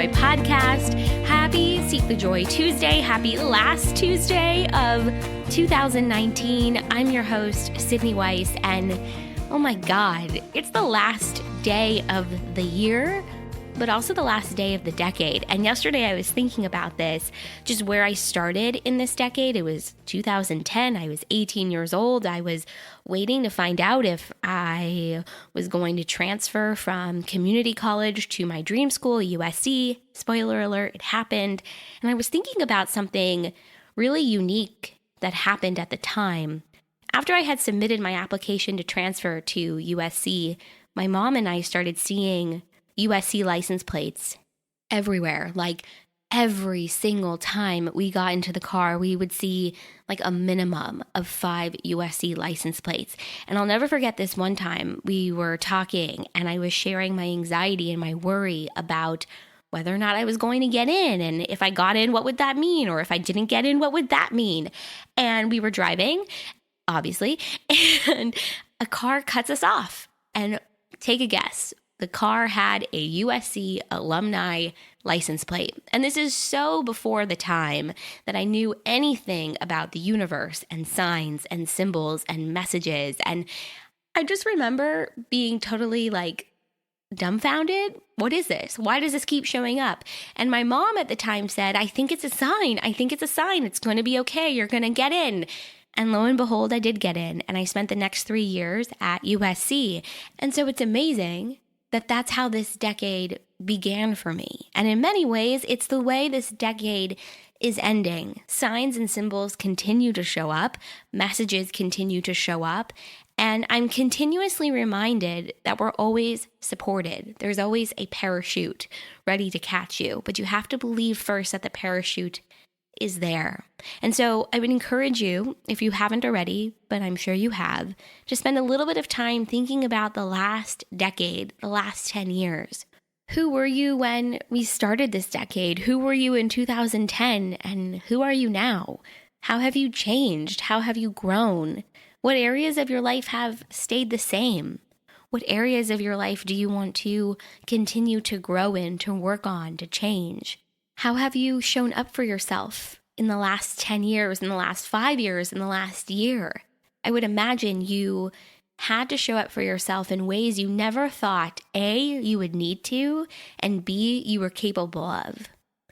Joy podcast. Happy Seek the Joy Tuesday. Happy last Tuesday of 2019. I'm your host, Sydney Weiss, and oh my God, it's the last day of the year, but also the last day of the decade. And yesterday I was thinking about this, just where I started in this decade. It was 2010. I was 18 years old. I was waiting to find out if I was going to transfer from community college to my dream school, USC. Spoiler alert, it happened. And I was thinking about something really unique that happened at the time. After I had submitted my application to transfer to USC, my mom and I started seeing USC license plates everywhere. Like every single time we got into the car, we would see like a minimum of 5 USC license plates. And I'll never forget this one time we were talking and I was sharing my anxiety and my worry about whether or not I was going to get in. And if I got in, what would that mean? Or if I didn't get in, what would that mean? And we were driving, obviously, and a car cuts us off. And take a guess. The car had a USC alumni license plate. And this is so before the time that I knew anything about the universe and signs and symbols and messages. And I just remember being totally like dumbfounded. What is this? Why does this keep showing up? And my mom at the time said, I think it's a sign. I think it's a sign. It's going to be okay. You're going to get in. And lo and behold, I did get in. And I spent the next 3 years at USC. And so it's amazing that that's how this decade began for me. And in many ways, it's the way this decade is ending. Signs and symbols continue to show up. Messages continue to show up. And I'm continuously reminded that we're always supported. There's always a parachute ready to catch you. But you have to believe first that the parachute is there. And so I would encourage you, if you haven't already, but I'm sure you have, to spend a little bit of time thinking about the last decade, the last 10 years. Who were you when we started this decade? Who were you in 2010? And who are you now? How have you changed? How have you grown? What areas of your life have stayed the same? What areas of your life do you want to continue to grow in, to work on, to change? How have you shown up for yourself in the last 10 years, in the last 5 years, in the last year? I would imagine you had to show up for yourself in ways you never thought, A, you would need to, and B, you were capable of.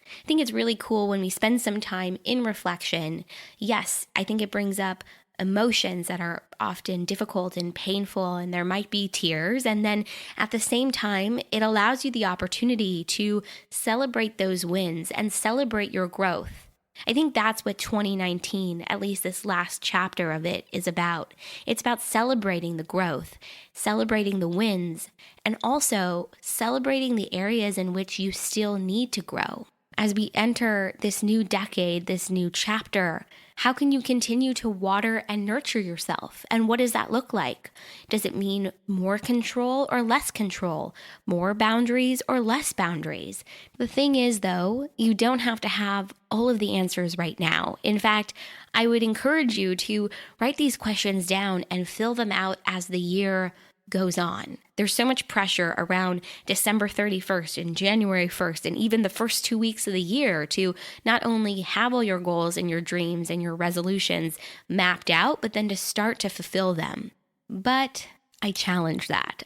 I think it's really cool when we spend some time in reflection. Yes, I think it brings up emotions that are often difficult and painful, and there might be tears. And then at the same time, it allows you the opportunity to celebrate those wins and celebrate your growth. I think that's what 2019, at least this last chapter of it, is about. It's about celebrating the growth, celebrating the wins, and also celebrating the areas in which you still need to grow. As we enter this new decade, this new chapter, how can you continue to water and nurture yourself? And what does that look like? Does it mean more control or less control? More boundaries or less boundaries? The thing is, though, you don't have to have all of the answers right now. In fact, I would encourage you to write these questions down and fill them out as the year goes on. There's so much pressure around December 31st and January 1st and even the first 2 weeks of the year to not only have all your goals and your dreams and your resolutions mapped out, but then to start to fulfill them. But I challenge that.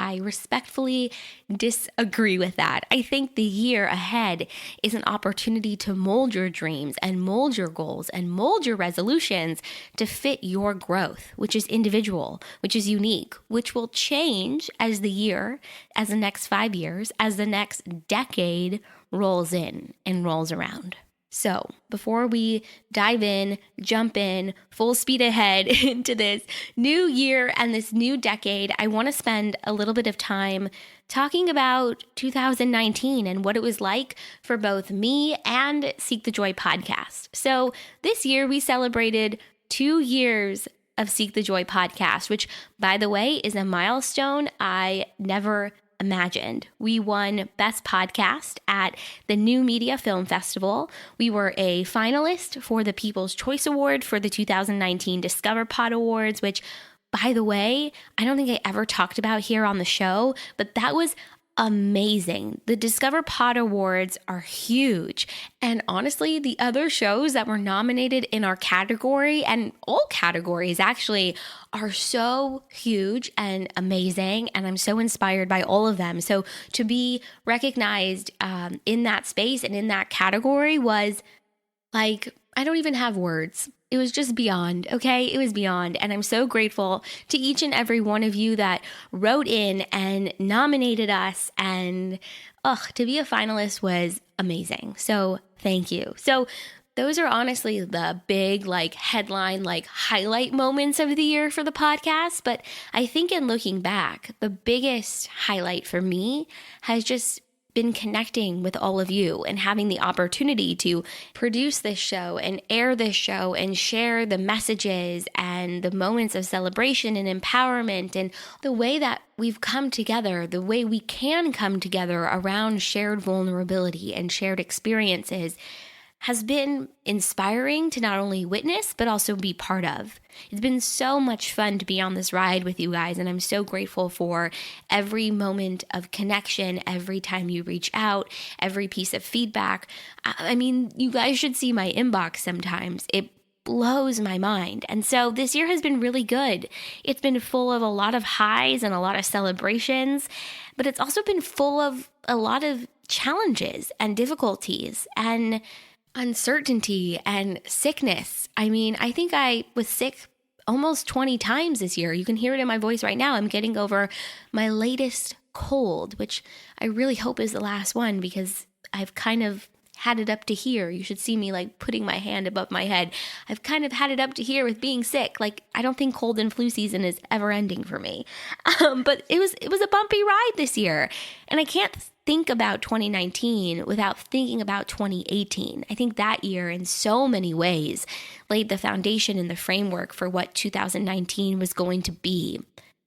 I respectfully disagree with that. I think the year ahead is an opportunity to mold your dreams and mold your goals and mold your resolutions to fit your growth, which is individual, which is unique, which will change as the year, as the next 5 years, as the next decade rolls in and rolls around. So before we dive in, jump in, full speed ahead into this new year and this new decade, I want to spend a little bit of time talking about 2019 and what it was like for both me and Seek the Joy podcast. So this year we celebrated 2 years of Seek the Joy podcast, which, by the way, is a milestone I never imagined. We won Best Podcast at the New Media Film Festival. We were a finalist for the People's Choice Award for the 2019 Discover Pod Awards, which, by the way, I don't think I ever talked about here on the show, but that was amazing. The Discover Pod Awards are huge. And honestly, the other shows that were nominated in our category, and all categories actually, are so huge and amazing. And I'm so inspired by all of them. So to be recognized in that space and in that category was like, I don't even have words. It was just beyond, okay? It was beyond. And I'm so grateful to each and every one of you that wrote in and nominated us. And to be a finalist was amazing. So thank you. So those are honestly the big headline, highlight moments of the year for the podcast. But I think in looking back, the biggest highlight for me has just been connecting with all of you and having the opportunity to produce this show and air this show and share the messages and the moments of celebration and empowerment and the way that we've come together, the way we can come together around shared vulnerability and shared experiences has been inspiring to not only witness, but also be part of. It's been so much fun to be on this ride with you guys, and I'm so grateful for every moment of connection, every time you reach out, every piece of feedback. I mean, you guys should see my inbox sometimes. It blows my mind. And so this year has been really good. It's been full of a lot of highs and a lot of celebrations, but it's also been full of a lot of challenges and difficulties and uncertainty and sickness. I mean, I think I was sick almost 20 times this year. You can hear it in my voice right now. I'm getting over my latest cold, which I really hope is the last one because I've kind of had it up to here. You should see me putting my hand above my head. I've kind of had it up to here with being sick. I don't think cold and flu season is ever ending for me. But it was a bumpy ride this year. And I can't think about 2019 without thinking about 2018. I think that year in so many ways laid the foundation and the framework for what 2019 was going to be.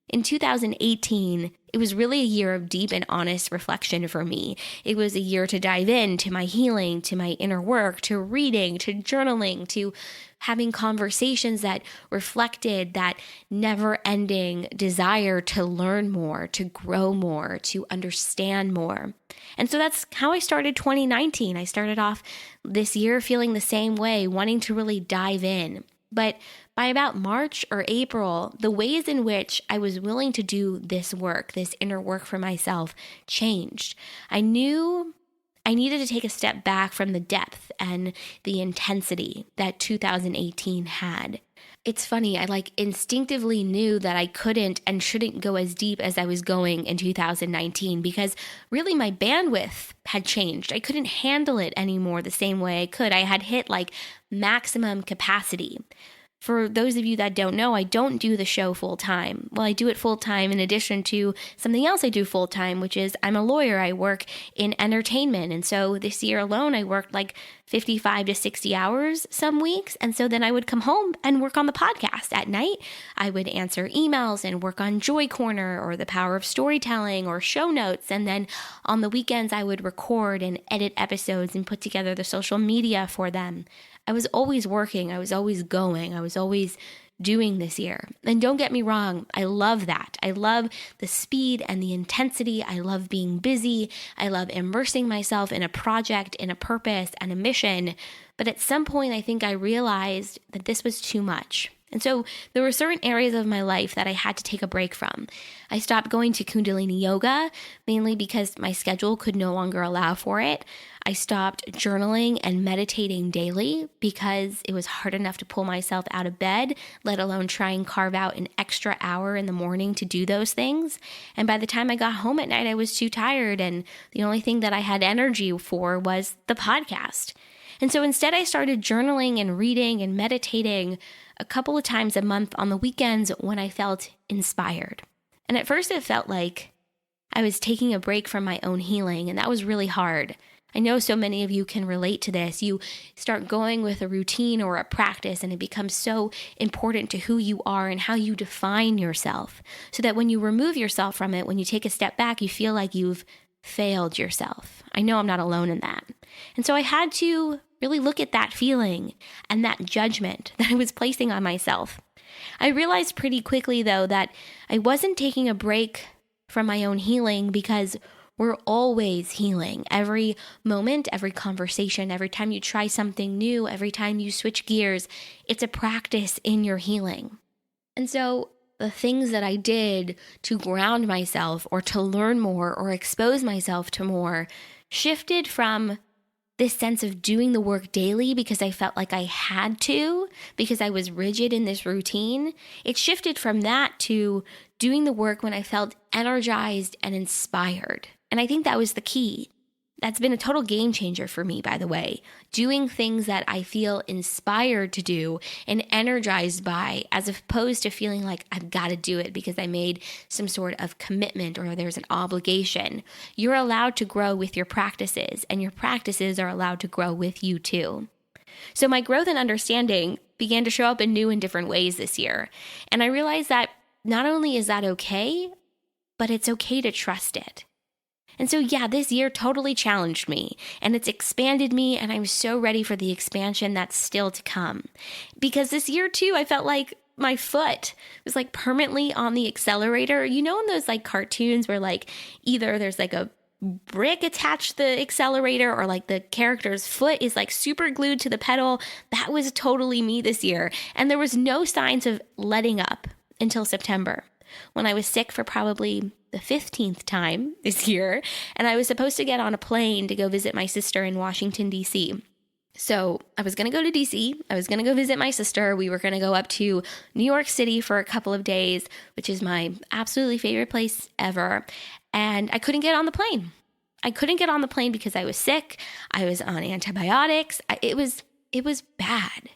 In 2018, it was really a year of deep and honest reflection for me. It was a year to dive into my healing, to my inner work, to reading, to journaling, to having conversations that reflected that never-ending desire to learn more, to grow more, to understand more. And so that's how I started 2019. I started off this year feeling the same way, wanting to really dive in. But by about March or April, the ways in which I was willing to do this work, this inner work for myself, changed. I knew I needed to take a step back from the depth and the intensity that 2018 had. It's funny, I instinctively knew that I couldn't and shouldn't go as deep as I was going in 2019 because really my bandwidth had changed. I couldn't handle it anymore the same way I could. I had hit maximum capacity. For those of you that don't know, I don't do the show full time. Well, I do it full time in addition to something else I do full time, which is I'm a lawyer. I work in entertainment. And so this year alone, I worked 55 to 60 hours some weeks. And so then I would come home and work on the podcast at night. I would answer emails and work on Joy Corner or the Power of Storytelling or show notes. And then on the weekends, I would record and edit episodes and put together the social media for them. I was always working. I was always going. I was always doing this year. And don't get me wrong, I love that. I love the speed and the intensity. I love being busy. I love immersing myself in a project, in a purpose, and a mission. But at some point, I think I realized that this was too much. And so there were certain areas of my life that I had to take a break from. I stopped going to Kundalini yoga, mainly because my schedule could no longer allow for it. I stopped journaling and meditating daily because it was hard enough to pull myself out of bed, let alone try and carve out an extra hour in the morning to do those things. And by the time I got home at night, I was too tired. And the only thing that I had energy for was the podcast. And so instead, I started journaling and reading and meditating a couple of times a month on the weekends when I felt inspired. And at first, it felt like I was taking a break from my own healing, and that was really hard. I know so many of you can relate to this. You start going with a routine or a practice, and it becomes so important to who you are and how you define yourself, so that when you remove yourself from it, when you take a step back, you feel like you've failed yourself. I know I'm not alone in that. And so I had to really look at that feeling and that judgment that I was placing on myself. I realized pretty quickly, though, that I wasn't taking a break from my own healing because we're always healing. Every moment, every conversation, every time you try something new, every time you switch gears, it's a practice in your healing. And so the things that I did to ground myself or to learn more or expose myself to more shifted from this sense of doing the work daily because I felt like I had to, because I was rigid in this routine. It shifted from that to doing the work when I felt energized and inspired. And I think that was the key. That's been a total game changer for me, by the way. Doing things that I feel inspired to do and energized by, as opposed to feeling like I've got to do it because I made some sort of commitment or there's an obligation. You're allowed to grow with your practices, and your practices are allowed to grow with you too. So my growth and understanding began to show up in new and different ways this year. And I realized that not only is that okay, but it's okay to trust it. And so, yeah, this year totally challenged me, and it's expanded me, and I'm so ready for the expansion that's still to come. Because this year, too, I felt like my foot was like permanently on the accelerator. You know, in those like cartoons where like either there's like a brick attached to the accelerator or like the character's foot is like super glued to the pedal. That was totally me this year. And there was no signs of letting up until September, when I was sick for probably the 15th time this year, and I was supposed to get on a plane to go visit my sister in Washington, D.C. So I was going to go to D.C., I was going to go visit my sister, we were going to go up to New York City for a couple of days, which is my absolutely favorite place ever, and I couldn't get on the plane. I couldn't get on the plane because I was sick, I was on antibiotics, it was bad.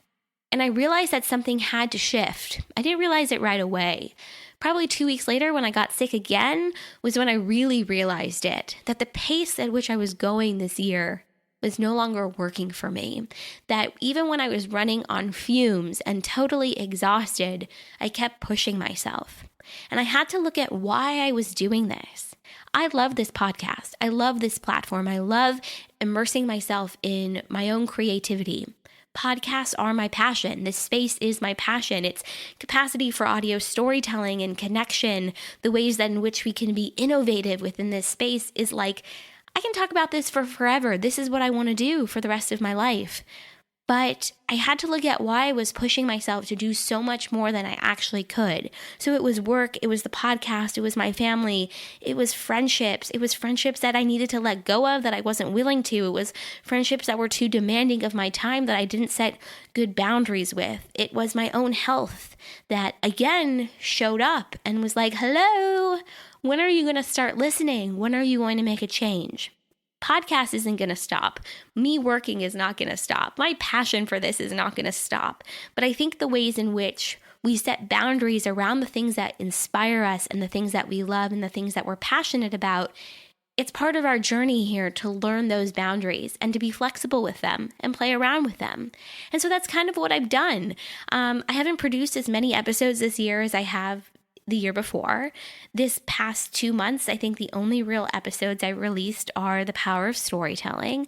And I realized that something had to shift. I didn't realize it right away. Probably 2 weeks later, when I got sick again, was when I really realized it, that the pace at which I was going this year was no longer working for me. That even when I was running on fumes and totally exhausted, I kept pushing myself. And I had to look at why I was doing this. I love this podcast. I love this platform. I love immersing myself in my own creativity. Podcasts are my passion. This space is my passion. It's capacity for audio storytelling and connection. The ways that in which we can be innovative within this space is like, I can talk about this for forever. This is what I want to do for the rest of my life. But I had to look at why I was pushing myself to do so much more than I actually could. So it was work, it was the podcast, it was my family, it was friendships. It was friendships that I needed to let go of that I wasn't willing to. It was friendships that were too demanding of my time that I didn't set good boundaries with. It was my own health that again showed up and was like, hello, when are you going to start listening? When are you going to make a change? Podcast isn't going to stop. Me working is not going to stop. My passion for this is not going to stop. But I think the ways in which we set boundaries around the things that inspire us and the things that we love and the things that we're passionate about, it's part of our journey here to learn those boundaries and to be flexible with them and play around with them. And so that's kind of what I've done. I haven't produced as many episodes this year as I have the year before. This past 2 months, I think the only real episodes I released are The Power of Storytelling.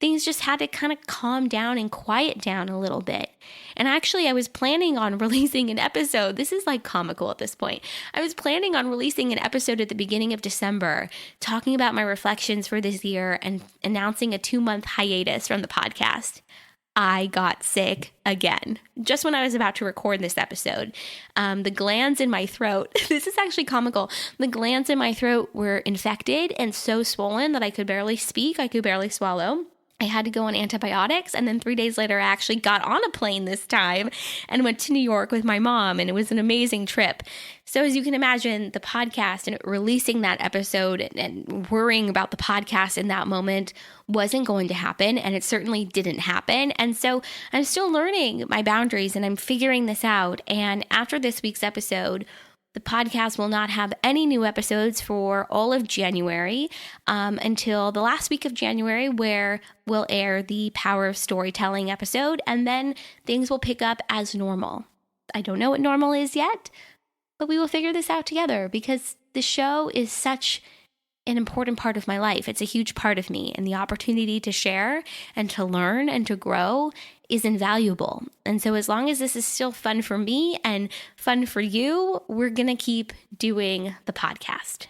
Things just had to kind of calm down and quiet down a little bit. And actually, I was planning on releasing an episode. This is like comical at this point. I was planning on releasing an episode at the beginning of December, talking about my reflections for this year and announcing a 2-month hiatus from the podcast. I got sick again, just when I was about to record this episode. The glands in my throat, this is actually comical. The glands in my throat were infected and so swollen that I could barely speak. I could barely swallow. I had to go on antibiotics, and then 3 days later, I actually got on a plane this time and went to New York with my mom, and it was an amazing trip. So as you can imagine, the podcast and releasing that episode and worrying about the podcast in that moment wasn't going to happen, and it certainly didn't happen. And so I'm still learning my boundaries, and I'm figuring this out. And after this week's episode, the podcast will not have any new episodes for all of January until the last week of January, where we'll air the Power of Storytelling episode, and then things will pick up as normal. I don't know what normal is yet, but we will figure this out together because the show is such an important part of my life. It's a huge part of me, and the opportunity to share and to learn and to grow is invaluable. And so as long as this is still fun for me and fun for you, we're going to keep doing the podcast.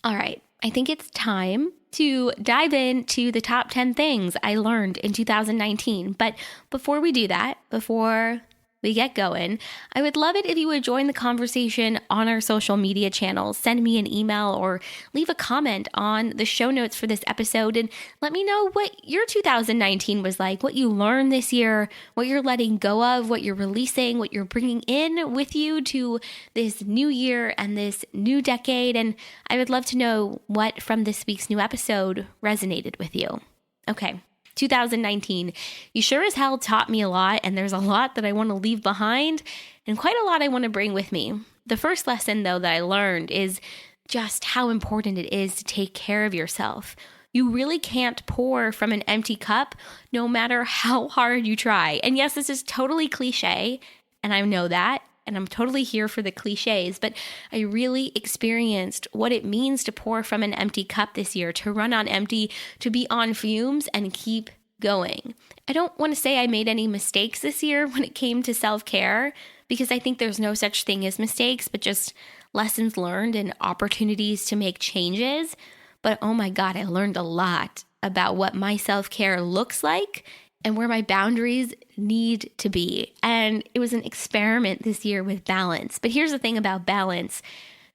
All right. I think it's time to dive into the top 10 things I learned in 2019. But before we do that, before we get going, I would love it if you would join the conversation on our social media channels. Send me an email or leave a comment on the show notes for this episode and let me know what your 2019 was like, what you learned this year, what you're letting go of, what you're releasing, what you're bringing in with you to this new year and this new decade. And I would love to know what from this week's new episode resonated with you. Okay. 2019, you sure as hell taught me a lot, and there's a lot that I want to leave behind and quite a lot I want to bring with me. The first lesson, though, that I learned is just how important it is to take care of yourself. You really can't pour from an empty cup, no matter how hard you try. And yes, this is totally cliche, and I know that, and I'm totally here for the cliches, but I really experienced what it means to pour from an empty cup this year, to run on empty, to be on fumes and keep going. I don't want to say I made any mistakes this year when it came to self-care, because I think there's no such thing as mistakes, but just lessons learned and opportunities to make changes. But oh my God, I learned a lot about what my self-care looks like and where my boundaries need to be. And it was an experiment this year with balance. But here's the thing about balance.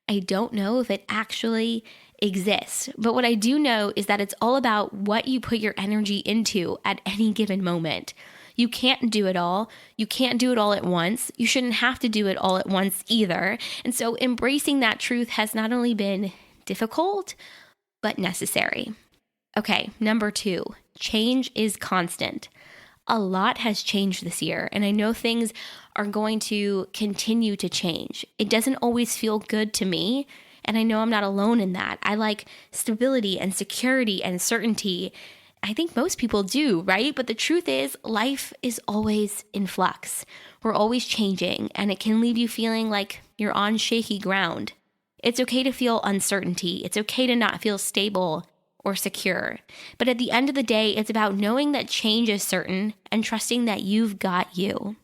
I don't know if it actually exists. But what I do know is that it's all about what you put your energy into at any given moment. You can't do it all. You can't do it all at once. You shouldn't have to do it all at once either. And so embracing that truth has not only been difficult, but necessary. Okay, number 2, change is constant. A lot has changed this year, and I know things are going to continue to change. It doesn't always feel good to me, and I know I'm not alone in that. I like stability and security and certainty. I think most people do, right? But the truth is, life is always in flux. We're always changing, and it can leave you feeling like you're on shaky ground. It's okay to feel uncertainty. It's okay to not feel stable or secure. But at the end of the day, it's about knowing that change is certain and trusting that you've got you.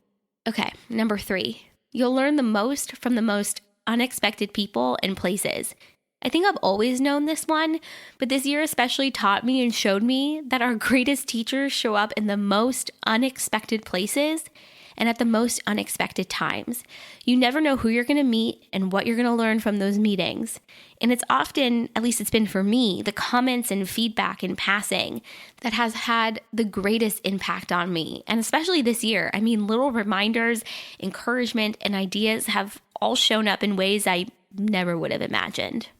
Okay, number 3, you'll learn the most from the most unexpected people and places. I think I've always known this one, but this year especially taught me and showed me that our greatest teachers show up in the most unexpected places and at the most unexpected times. You never know who you're going to meet and what you're going to learn from those meetings. And it's often, at least it's been for me, the comments and feedback in passing that has had the greatest impact on me. And especially this year, I mean, little reminders, encouragement, and ideas have all shown up in ways I never would have imagined.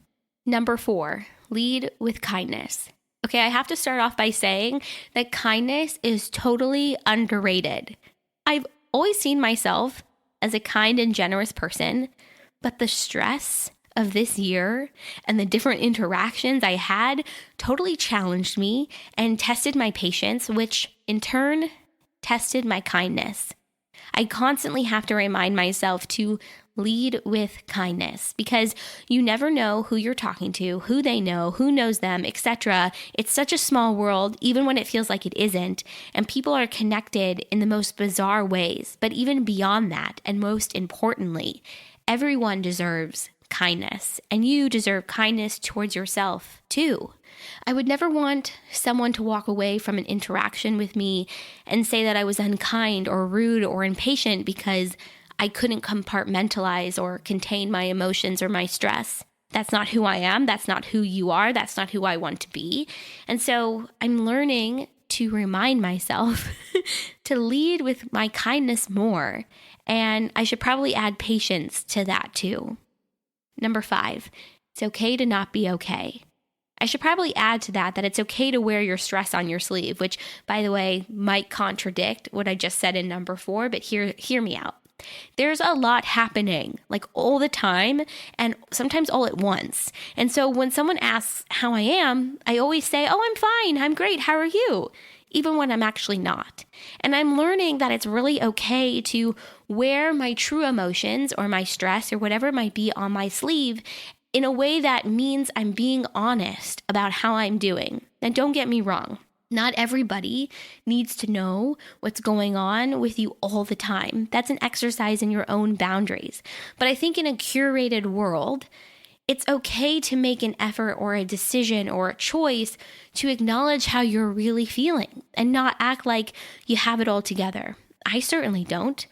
Number 4, lead with kindness. Okay, I have to start off by saying that kindness is totally underrated. I've always seen myself as a kind and generous person, but the stress of this year and the different interactions I had totally challenged me and tested my patience, which in turn tested my kindness. I constantly have to remind myself to lead with kindness because you never know who you're talking to, who they know, who knows them, etc. It's such a small world, even when it feels like it isn't, and people are connected in the most bizarre ways. But even beyond that, and most importantly, everyone deserves kindness, and you deserve kindness towards yourself too. I would never want someone to walk away from an interaction with me and say that I was unkind or rude or impatient because I couldn't compartmentalize or contain my emotions or my stress. That's not who I am. That's not who you are. That's not who I want to be. And so I'm learning to remind myself to lead with my kindness more. And I should probably add patience to that too. Number 5, it's okay to not be okay. I should probably add to that it's okay to wear your stress on your sleeve, which, by the way, might contradict what I just said in number 4, but hear me out. There's a lot happening, like all the time, and sometimes all at once. And so when someone asks how I am, I always say, oh, I'm fine, I'm great, how are you? Even when I'm actually not. And I'm learning that it's really okay to wear my true emotions or my stress or whatever it might be on my sleeve in a way that means I'm being honest about how I'm doing. And don't get me wrong. Not everybody needs to know what's going on with you all the time. That's an exercise in your own boundaries. But I think in a curated world, It's okay to make an effort or a decision or a choice to acknowledge how you're really feeling and not act like you have it all together. I certainly don't.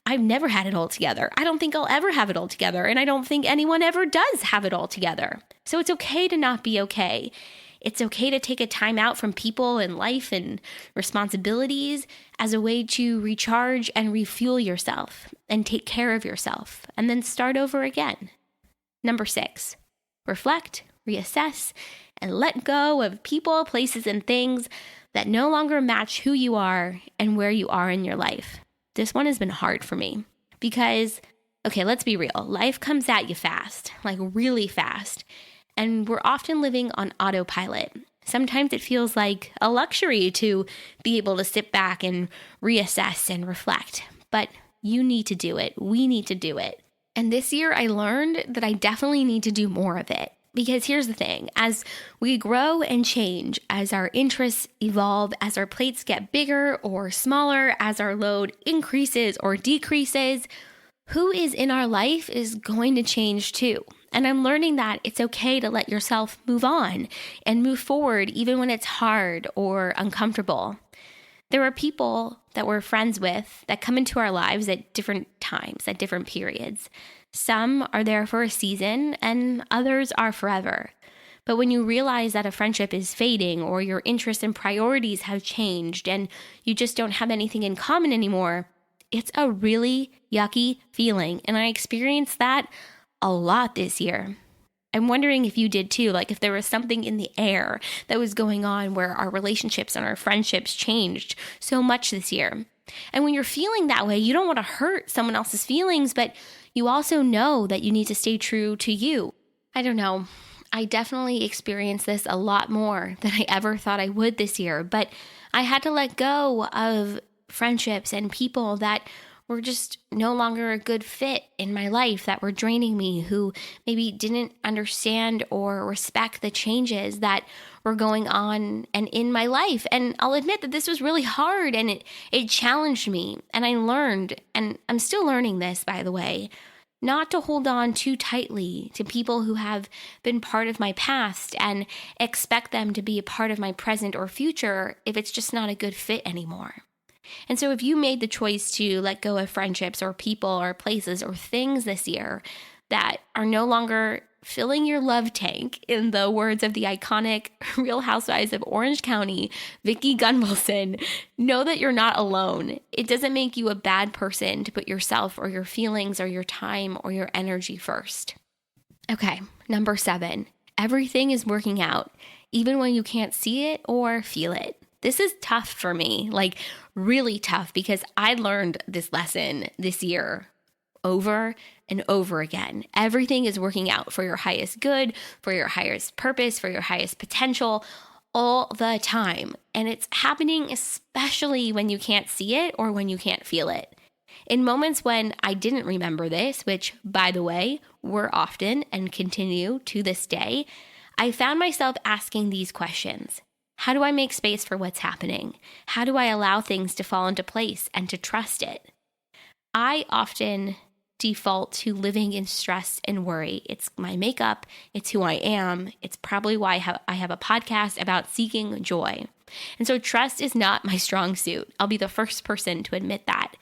I've never had it all together. I don't think I'll ever have it all together, and I don't think anyone ever does have it all together. So it's okay to not be okay. It's okay to take a time out from people and life and responsibilities as a way to recharge and refuel yourself and take care of yourself and then start over again. Number 6, reflect, reassess, and let go of people, places, and things that no longer match who you are and where you are in your life. This one has been hard for me because, okay, let's be real. Life comes at you fast, like really fast. And we're often living on autopilot. Sometimes it feels like a luxury to be able to sit back and reassess and reflect. But you need to do it. We need to do it. And this year I learned that I definitely need to do more of it. Because here's the thing, as we grow and change, as our interests evolve, as our plates get bigger or smaller, as our load increases or decreases, who is in our life is going to change too. And I'm learning that it's okay to let yourself move on and move forward even when it's hard or uncomfortable. There are people that we're friends with that come into our lives at different times, at different periods. Some are there for a season and others are forever. But when you realize that a friendship is fading or your interests and priorities have changed and you just don't have anything in common anymore, it's a really yucky feeling. And I experienced that a lot this year. I'm wondering if you did too, like if there was something in the air that was going on where our relationships and our friendships changed so much this year. And when you're feeling that way, you don't want to hurt someone else's feelings, but you also know that you need to stay true to you. I don't know. I definitely experienced this a lot more than I ever thought I would this year, but I had to let go of friendships and people that were just no longer a good fit in my life, that were draining me, who maybe didn't understand or respect the changes that were going on and in my life. And I'll admit that this was really hard and it challenged me. And I learned, and I'm still learning this, by the way, not to hold on too tightly to people who have been part of my past and expect them to be a part of my present or future if it's just not a good fit anymore. And so if you made the choice to let go of friendships or people or places or things this year that are no longer filling your love tank, in the words of the iconic Real Housewives of Orange County, Vicki Gunvalson, know that you're not alone. It doesn't make you a bad person to put yourself or your feelings or your time or your energy first. Okay, number 7, everything is working out, even when you can't see it or feel it. This is tough for me, like really tough, because I learned this lesson this year over and over again. Everything is working out for your highest good, for your highest purpose, for your highest potential all the time. And it's happening especially when you can't see it or when you can't feel it. In moments when I didn't remember this, which, by the way, were often and continue to this day, I found myself asking these questions. How do I make space for what's happening? How do I allow things to fall into place and to trust it? I often default to living in stress and worry. It's my makeup. It's who I am. It's probably why I have a podcast about seeking joy. And so trust is not my strong suit. I'll be the first person to admit that.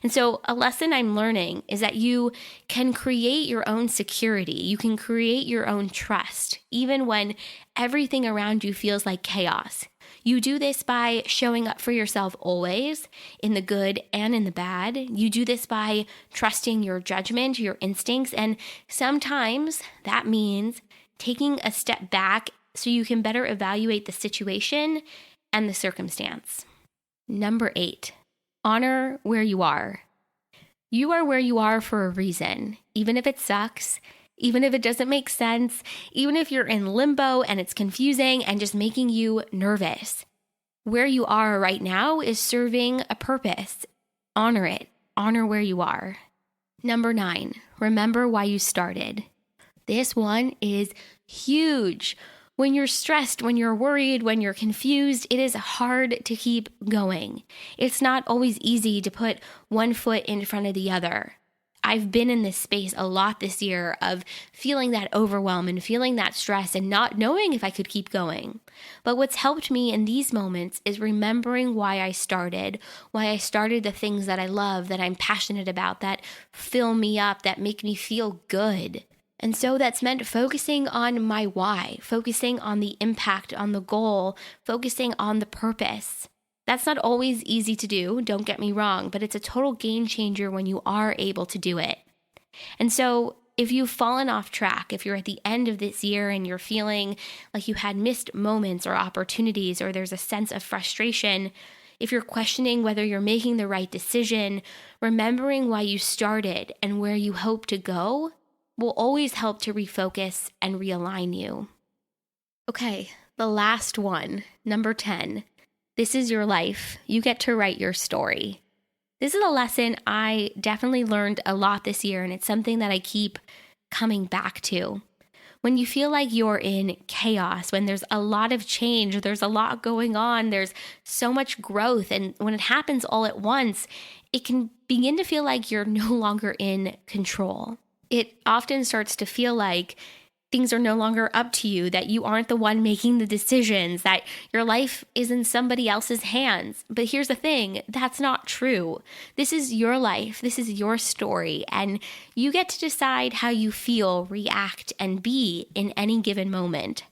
And so a lesson I'm learning is that you can create your own security. You can create your own trust, even when everything around you feels like chaos. You do this by showing up for yourself always, in the good and in the bad. You do this by trusting your judgment, your instincts, and sometimes that means taking a step back so you can better evaluate the situation and the circumstance. Number 8, honor where you are. You are where you are for a reason, even if it sucks, even if it doesn't make sense, even if you're in limbo and it's confusing and just making you nervous. Where you are right now is serving a purpose. Honor it. Honor where you are. Number 9, remember why you started. This one is huge. When you're stressed, when you're worried, when you're confused, it is hard to keep going. It's not always easy to put one foot in front of the other. I've been in this space a lot this year of feeling that overwhelm and feeling that stress and not knowing if I could keep going. But what's helped me in these moments is remembering why I started the things that I love, that I'm passionate about, that fill me up, that make me feel good. And so that's meant focusing on my why, focusing on the impact, on the goal, focusing on the purpose. That's not always easy to do, don't get me wrong, but it's a total game changer when you are able to do it. And so if you've fallen off track, if you're at the end of this year and you're feeling like you had missed moments or opportunities, or there's a sense of frustration, if you're questioning whether you're making the right decision, remembering why you started and where you hope to go will always help to refocus and realign you. Okay, the last one, number 10. This is your life. You get to write your story. This is a lesson I definitely learned a lot this year, and it's something that I keep coming back to. When you feel like you're in chaos, when there's a lot of change, there's a lot going on, there's so much growth, and when it happens all at once, it can begin to feel like you're no longer in control. It often starts to feel like things are no longer up to you, that you aren't the one making the decisions, that your life is in somebody else's hands. But here's the thing, that's not true. This is your life, this is your story, and you get to decide how you feel, react, and be in any given moment.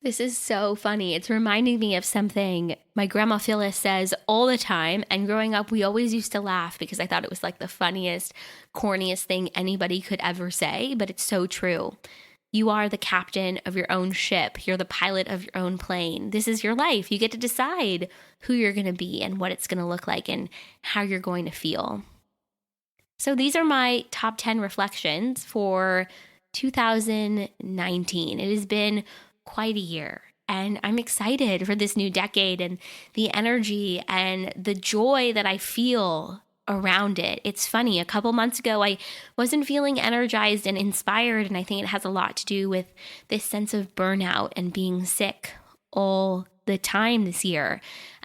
This is so funny. It's reminding me of something my grandma Phyllis says all the time. And growing up, we always used to laugh because I thought it was like the funniest, corniest thing anybody could ever say. But it's so true. You are the captain of your own ship. You're the pilot of your own plane. This is your life. You get to decide who you're going to be and what it's going to look like and how you're going to feel. So these are my top 10 reflections for 2019. It has been quite a year, and I'm excited for this new decade and the energy and the joy that I feel around it. It's funny, a couple months ago I wasn't feeling energized and inspired, and I think it has a lot to do with this sense of burnout and being sick all the time this year.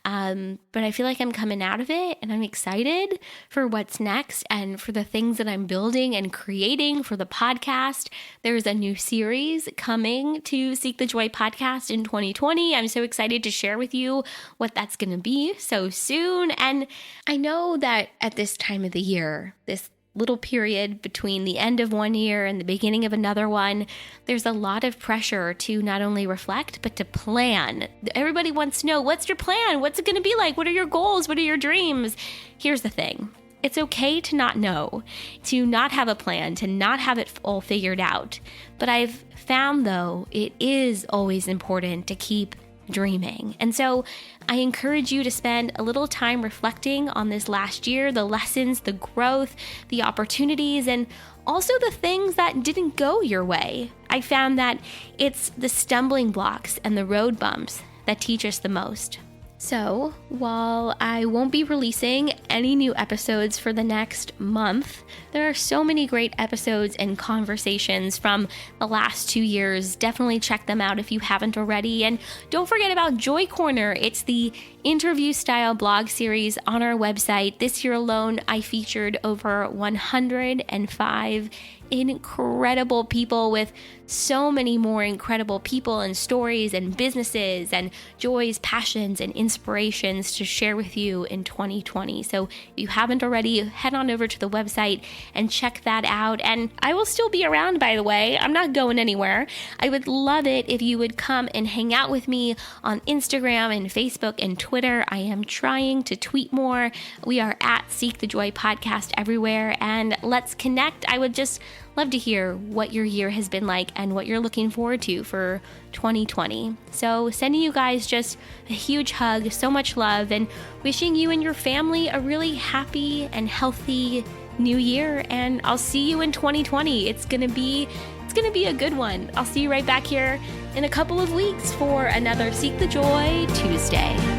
But I feel like I'm coming out of it, and I'm excited for what's next and for the things that I'm building and creating for the podcast. There's a new series coming to Seek the Joy podcast in 2020. I'm so excited to share with you what that's going to be so soon. And I know that at this time of the year, this little period between the end of one year and the beginning of another one, there's a lot of pressure to not only reflect, but to plan. Everybody wants to know, what's your plan? What's it going to be like? What are your goals? What are your dreams? Here's the thing. It's okay to not know, to not have a plan, to not have it all figured out. But I've found, though, it is always important to keep dreaming. And so I encourage you to spend a little time reflecting on this last year, the lessons, the growth, the opportunities, and also the things that didn't go your way. I found that it's the stumbling blocks and the road bumps that teach us the most. So, while I won't be releasing any new episodes for the next month, there are so many great episodes and conversations from the last 2 years. Definitely check them out if you haven't already. And don't forget about Joy Corner. It's the interview-style blog series on our website. This year alone, I featured over 105 incredible people with so many more incredible people and stories and businesses and joys, passions, and inspirations to share with you in 2020. So if you haven't already, head on over to the website and check that out. And I will still be around, by the way. I'm not going anywhere. I would love it if you would come and hang out with me on Instagram and Facebook and Twitter. I am trying to tweet more. We are at Seek the Joy Podcast everywhere, and let's connect. I would just love to hear what your year has been like and what you're looking forward to for 2020. So sending you guys just a huge hug, so much love, and wishing you and your family a really happy and healthy new year. And I'll see you in 2020. It's gonna be a good one. I'll see you right back here in a couple of weeks for another Seek the Joy Tuesday.